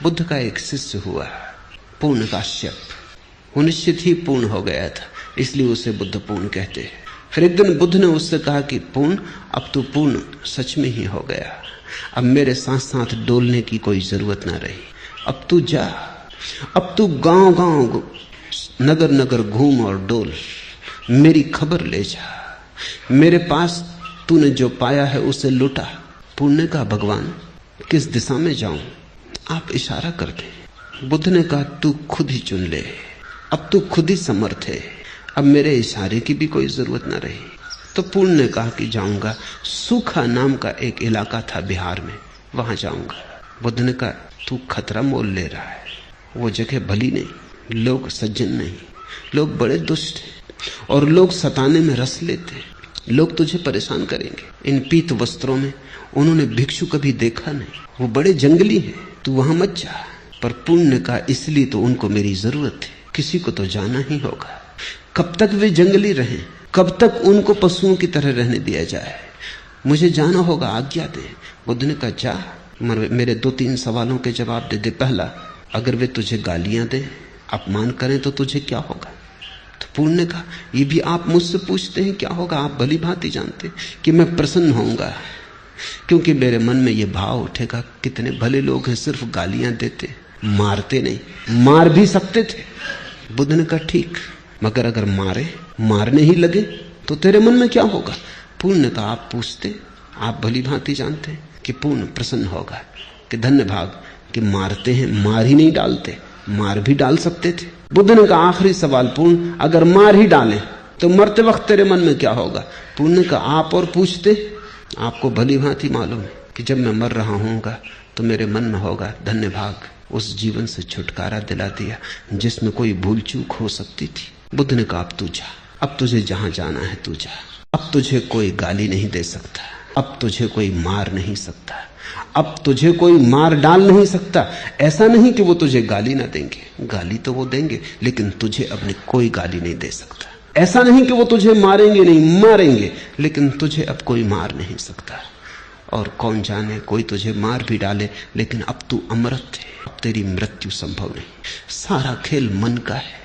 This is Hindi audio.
बुद्ध का एक शिष्य हुआ, पूर्ण काश्यप। वो निश्चित ही पूर्ण हो गया था, इसलिए उसे बुद्ध पूर्ण कहते हैं। फिर एक दिन बुद्ध ने उससे कहा कि पूर्ण, अब तू पूर्ण सच में ही हो गया, अब मेरे साथ साथ डोलने की कोई जरूरत ना रही। अब तू जा, अब तू गांव गांव नगर नगर घूम और डोल, मेरी खबर ले जा, मेरे पास तूने जो पाया है उसे लुटा। पूर्ण ने कहा, भगवान किस दिशा में जाऊं? आप इशारा कर दें। बुद्ध ने कहा, तू खुद ही चुन ले, अब तू खुद ही समर्थ है, अब मेरे इशारे की भी कोई जरूरत ना रही। तो पूर्ण ने कहा कि जाऊंगा। सूखा नाम का एक इलाका था बिहार में, वहां जाऊंगा। बुद्ध ने कहा, तू खतरा मोल ले रहा है, वो जगह भली नहीं, लोग सज्जन नहीं, लोग बड़े दुष्ट हैं और लोग सताने में रस लेते हैं, लोग तुझे परेशान करेंगे। इन पीत वस्त्रों में उन्होंने भिक्षु कभी देखा नहीं, वो बड़े जंगली हैं, तू वहां मत जा। पर पूर्ण ने कहा, इसलिए तो उनको मेरी जरूरत है, किसी को तो जाना ही होगा। कब तक वे जंगली रहें, कब तक उनको पशुओं की तरह रहने दिया जाए? मुझे जाना होगा, आज्ञा दे। बुद्ध ने कहा, जा, मेरे 2-3 सवालों के जवाब दे दे। पहला, अगर वे तुझे गालियां दें, अपमान करें तो तुझे क्या होगा? तो पूर्ण ने कहा, ये भी आप मुझसे पूछते हैं क्या होगा? आप भली भांति जानते कि मैं प्रसन्न होऊंगा, क्योंकि मेरे मन में ये भाव उठेगा, कितने भले लोग हैं, सिर्फ गालियां देते, मारते नहीं। मार भी सकते थे। बुद्ध ने कहा, ठीक, मगर अगर मारने ही लगे तो तेरे मन में क्या होगा? पूर्ण ने कहा, आप पूछते, आप भली भांति जानते कि पूर्ण प्रसन्न होगा कि धन्य भाग कि मारते हैं, मार ही नहीं डालते, मार भी डाल सकते थे। बुद्ध ने कहा, आखिरी सवाल पूर्ण, अगर मार ही डालें तो मरते वक्त तेरे मन में क्या होगा? पूर्ण ने कहा, आप और पूछते, आपको भली भांति मालूम है कि जब मैं मर रहा हूँगा तो मेरे मन में होगा, धन्य भाग, उस जीवन से छुटकारा दिला दिया जिसमें कोई भूल चूक हो सकती थी। बुद्ध ने कहा, अब तू जा, अब तुझे जहां जाना है तू जा, अब तुझे कोई गाली नहीं दे सकता, अब तुझे कोई मार नहीं सकता, अब तुझे कोई मार डाल नहीं सकता। ऐसा नहीं कि वो तुझे गाली ना देंगे, गाली तो वो देंगे, लेकिन तुझे अपनी कोई गाली नहीं दे सकता। ऐसा नहीं कि वो तुझे मारेंगे नहीं, मारेंगे, लेकिन तुझे अब कोई मार नहीं सकता। और कौन जाने, कोई तुझे मार भी डाले, लेकिन अब तू अमृत है, अब तेरी मृत्यु संभव नहीं। सारा खेल मन का है।